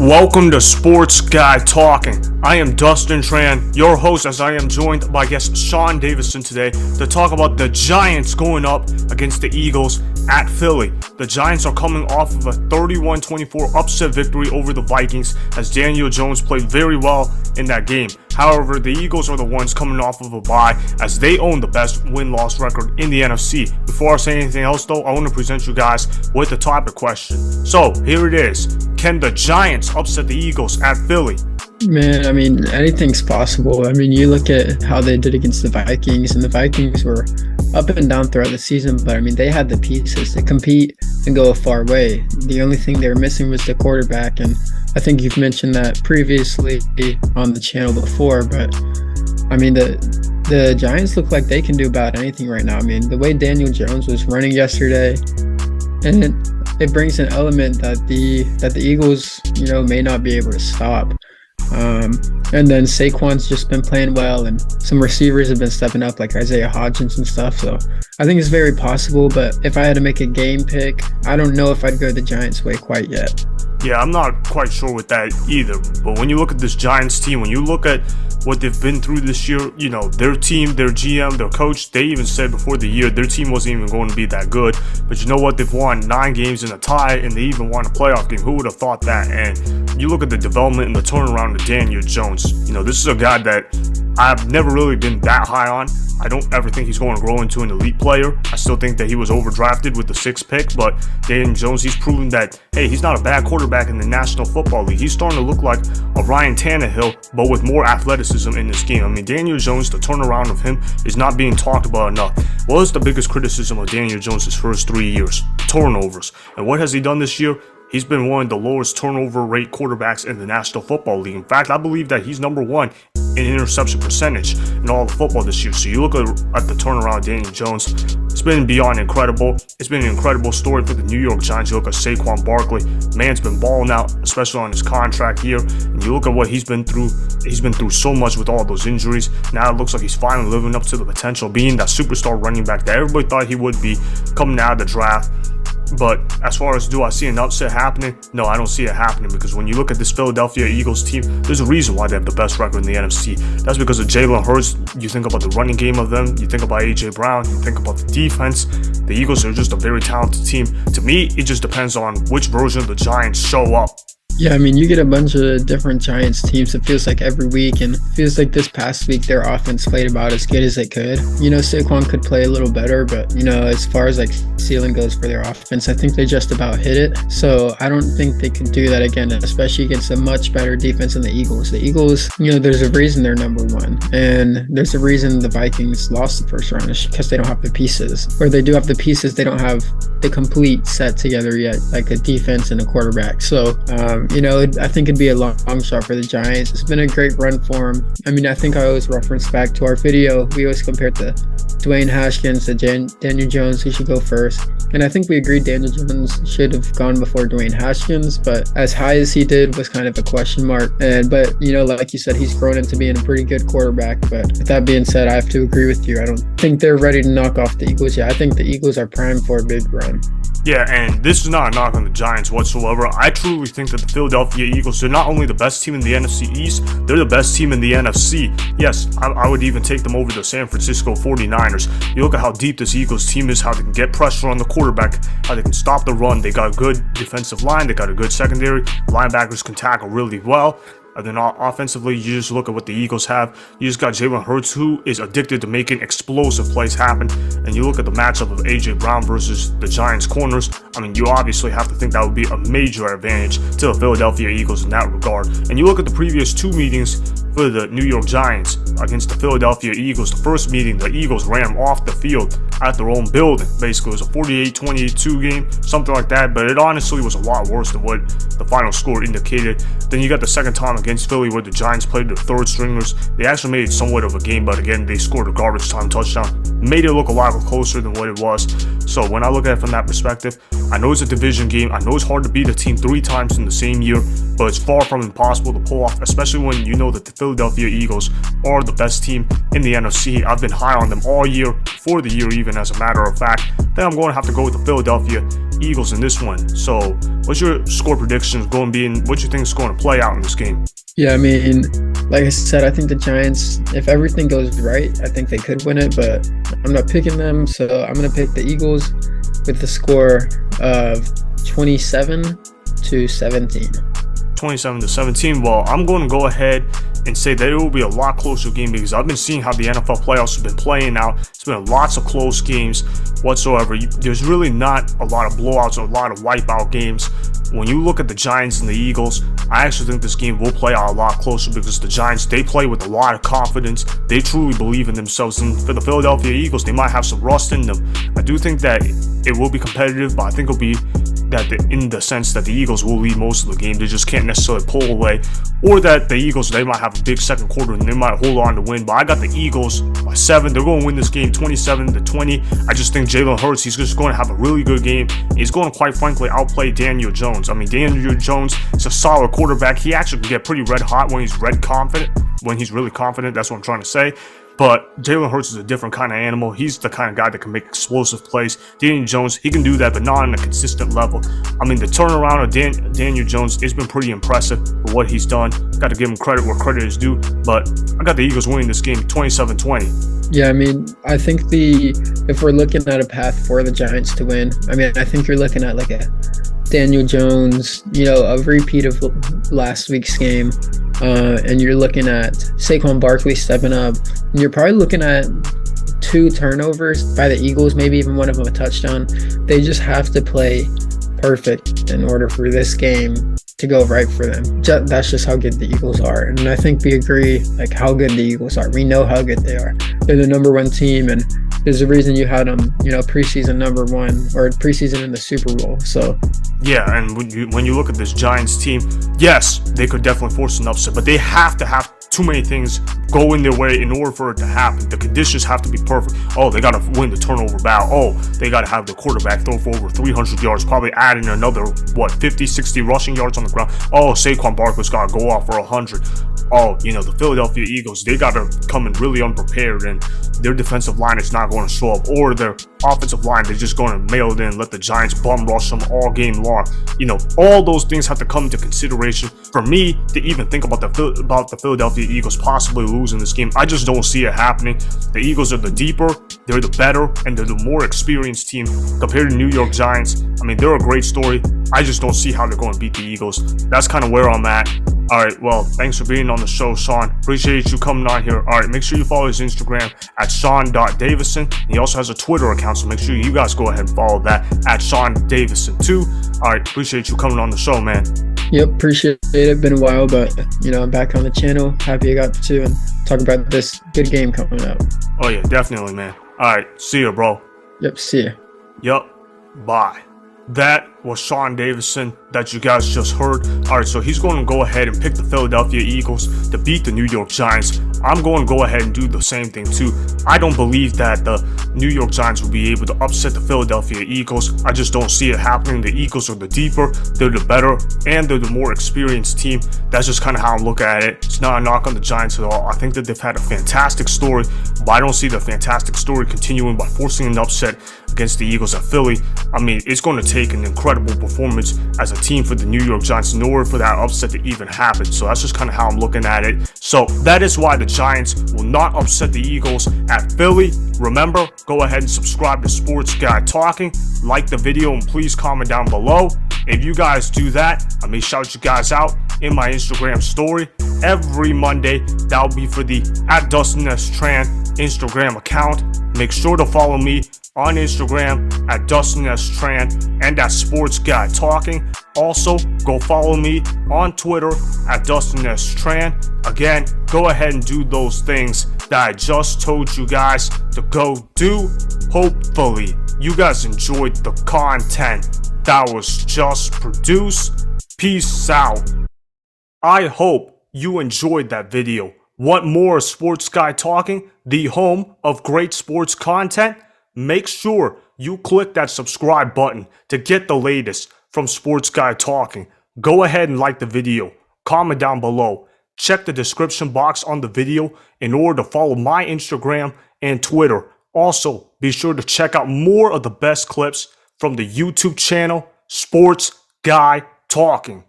Welcome to Sports Guy Talking. I am Dustin Tran, your host, as I am joined by guest Shawn Davisson today to talk about the Giants going up against the Eagles at Philly. The Giants are coming off of a 31-24 upset victory over the Vikings as Daniel Jones played very well in that game. However, the Eagles are the ones coming off of a bye as they own the best win-loss record in the NFC. Before I say anything else though, I want to present you guys with the topic question. So here it is. Can the Giants upset the Eagles at Philly? Man, I mean, anything's possible. I mean, you look at how they did against the Vikings, and the Vikings were up and down throughout the season, but I mean, they had the pieces to compete and go a far way. The only thing they were missing was the quarterback, and I think you've mentioned that previously on the channel before, but I mean, the Giants look like they can do about anything right now. I mean, the way Daniel Jones was running yesterday, and it brings an element that the Eagles, may not be able to stop. And then Saquon's just been playing well, and some receivers have been stepping up, like Isaiah Hodgins and stuff. So I think it's very possible, but if I had to make a game pick, I don't know if I'd go the Giants' way quite yet. Yeah, I'm not quite sure with that either. But when you look at this Giants team, when you look at what they've been through this year, their team, their GM, their coach, they even said before the year their team wasn't even going to be that good. But you know what? They've won 9 games in a tie, and they even won a playoff game. Who would have thought that? And you look at the development and the turnaround of Daniel Jones. This is a guy that I've never really been that high on. I don't ever think he's going to grow into an elite player. I still think that he was overdrafted with the 6th pick, but Daniel Jones, he's proven that, hey, he's not a bad quarterback in the National Football League. He's starting to look like a Ryan Tannehill, but with more athleticism in this game. I mean, Daniel Jones, the turnaround of him is not being talked about enough. What is the biggest criticism of Daniel Jones' first 3 years? Turnovers. And what has he done this year? He's been one of the lowest turnover rate quarterbacks in the National Football League. In fact, I believe that he's number 1 in interception percentage in all of football this year. So you look at the turnaround of Daniel Jones, it's been beyond incredible. It's been an incredible story for the New York Giants. You look at Saquon Barkley, man's been balling out, especially on his contract here. And you look at what he's been through. He's been through so much with all those injuries. Now it looks like he's finally living up to the potential, being that superstar running back that everybody thought he would be coming out of the draft. But as far as do I see an upset happening? No, I don't see it happening, because when you look at this Philadelphia Eagles team, there's a reason why they have the best record in the NFC. That's because of Jalen Hurts. You think about the running game of them, you think about A.J. Brown, you think about the defense. The Eagles are just a very talented team. To me, it just depends on which version of the Giants show up. Yeah, I mean, you get a bunch of different Giants teams, it feels like every week, and it feels like this past week their offense played about as good as it could. Saquon could play a little better, but, as far as like ceiling goes for their offense, I think they just about hit it. So I don't think they could do that again, especially against a much better defense than the Eagles. The Eagles, there's a reason they're number 1, and there's a reason the Vikings lost the first round, is because they don't have the pieces. Or they do have the pieces, they don't have the complete set together yet, like a defense and a quarterback. So, I think it'd be a long shot for the Giants. It's been a great run for them. I mean, I think I always reference back to our video. We always compared the Dwayne Haskins to Daniel Jones. He should go first. And I think we agreed Daniel Jones should have gone before Dwayne Haskins, but as high as he did was kind of a question mark. But like you said, he's grown into being a pretty good quarterback. But with that being said, I have to agree with you. I don't think they're ready to knock off the Eagles yet. I think the Eagles are primed for a big run. Yeah, and this is not a knock on the Giants whatsoever. I truly think that the Philadelphia Eagles, they're not only the best team in the NFC East, they're the best team in the NFC. Yes, I would even take them over the San Francisco 49ers. You look at how deep this Eagles team is, how they can get pressure on the quarterback, how they can stop the run. They got a good defensive line, they got a good secondary. Linebackers can tackle really well. And then offensively, you just look at what the Eagles have. You just got Jalen Hurts, who is addicted to making explosive plays happen. And you look at the matchup of A.J. Brown versus the Giants corners. I mean, you obviously have to think that would be a major advantage to the Philadelphia Eagles in that regard. And you look at the previous 2 meetings for the New York Giants against the Philadelphia Eagles. The first meeting, the Eagles ran them off the field at their own building. Basically, it was a 48-22 game, something like that. But it honestly was a lot worse than what the final score indicated. Then you got the second time against Philly where the Giants played their 3rd stringers. They actually made it somewhat of a game, but again, they scored a garbage time touchdown. Made it look a lot closer than what it was. So when I look at it from that perspective, I know it's a division game. I know it's hard to beat a team 3 times in the same year, but it's far from impossible to pull off, especially when you know that the Philadelphia Eagles are the best team in the NFC. I've been high on them all year, for the year even, as a matter of fact. Then I'm going to have to go with the Philadelphia Eagles in this one. So what's your score predictions going to be, and what you think is going to play out in this game? Yeah, I mean, like I said, I think the Giants, if everything goes right, I think they could win it, but I'm not picking them, so I'm going to pick the Eagles with the score of 27-17. 27-17. Well, I'm going to go ahead and say that it will be a lot closer game, because I've been seeing how the NFL playoffs have been playing out. It's been lots of close games whatsoever. There's really not a lot of blowouts or a lot of wipeout games. When you look at the Giants and the Eagles, I actually think this game will play out a lot closer, because the Giants, they play with a lot of confidence. They truly believe in themselves. And for the Philadelphia Eagles, they might have some rust in them. I do think that it will be competitive, but I think it'll be that in the sense that the Eagles will lead most of the game. They just can't necessarily pull away. Or that the Eagles, they might have a big second quarter and they might hold on to win. But I got the Eagles by 7. They're going to win this game 27-20. I just think Jalen Hurts, he's just going to have a really good game. He's going to, quite frankly, outplay Daniel Jones. I mean, Daniel Jones is a solid quarterback. He actually can get pretty red hot when he's really confident. That's what I'm trying to say. But Jalen Hurts is a different kind of animal. He's the kind of guy that can make explosive plays. Daniel Jones, he can do that, but not on a consistent level. I mean, the turnaround of Daniel Jones has been pretty impressive for what he's done. Got to give him credit where credit is due. But I got the Eagles winning this game 27-20. Yeah, I mean, I think if we're looking at a path for the Giants to win, I mean, I think you're looking at like a Daniel Jones, a repeat of last week's game. And you're looking at Saquon Barkley stepping up. And you're probably looking at 2 turnovers by the Eagles, maybe even one of them a touchdown. They just have to play perfect in order for this game to go right for them. That's just how good the Eagles are. And I think we agree, like, how good the Eagles are. We know how good they are. They're the number 1 team, and there's a reason you had them, preseason number 1 or preseason in the Super Bowl. So yeah, and when you look at this Giants team, yes, they could definitely force an upset, but they have to have too many things go in their way in order for it to happen. The conditions have to be perfect. Oh, they got to win the turnover battle. Oh, they got to have the quarterback throw for over 300 yards, probably adding another, 50, 60 rushing yards on the ground. Oh, Saquon Barkley's got to go off for 100. Oh, the Philadelphia Eagles, they got to come in really unprepared, and their defensive line is not going to show up, or their offensive line, they're just going to mail it in, let the Giants bum rush them all game long. All those things have to come into consideration for me to even think about the Philadelphia Eagles possibly losing this game. I just don't see it happening. The Eagles are the deeper, they're the better, and they're the more experienced team compared to New York Giants. I mean, they're a great story. I just don't see how they're going to beat the Eagles. That's kind of where I'm at. All right, well, thanks for being on the show, Shawn. Appreciate you coming on here. All right, make sure you follow his Instagram at Shawn.Davisson. He also has a Twitter account, so make sure you guys go ahead and follow that at Shawn Davisson too. All right, appreciate you coming on the show, man. Yep, appreciate it. Been a while, but I'm back on the channel. Happy I got to and talk about this good game coming up. Oh yeah, definitely, man. All right, see ya, bro. Yep, see ya. Yep, bye. That was Shawn Davisson that you guys just heard. All right, so he's going to go ahead and pick the Philadelphia Eagles to beat the New York Giants. I'm going to go ahead and do the same thing too. I don't believe that the New York Giants will be able to upset the Philadelphia Eagles. I just don't see it happening. The Eagles are the deeper, they're the better, and they're the more experienced team. That's just kind of how I look at it. It's not a knock on the Giants at all. I think that they've had a fantastic story, but I don't see the fantastic story continuing by forcing an upset against the Eagles at Philly. I mean, it's going to take an incredible performance as a team for the New York Giants in order for that upset to even happen. So that's just kind of how I'm looking at it. So that is why the Giants will not upset the Eagles at Philly. Remember, go ahead and subscribe to Sports Guy Talking, like the video, and please comment down below. If you guys do that, I may shout you guys out in my Instagram story every Monday. That'll be for the @Dustin Tran Instagram account. Make sure to follow me on Instagram at Dustin Tran and at Sports Guy Talking. Also, go follow me on Twitter at Dustin Tran. Again, go ahead and do those things that I just told you guys to go do. Hopefully, you guys enjoyed the content that was just produced. Peace out. I hope you enjoyed that video. Want more Sports Guy Talking, the home of great sports content? make sure you click that subscribe button to get the latest from Sports Guy Talking. Go ahead and like the video, comment down below, check the description box on the video in order to follow my Instagram and Twitter. Also, be sure to check out more of the best clips from the YouTube channel, Sports Guy Talking.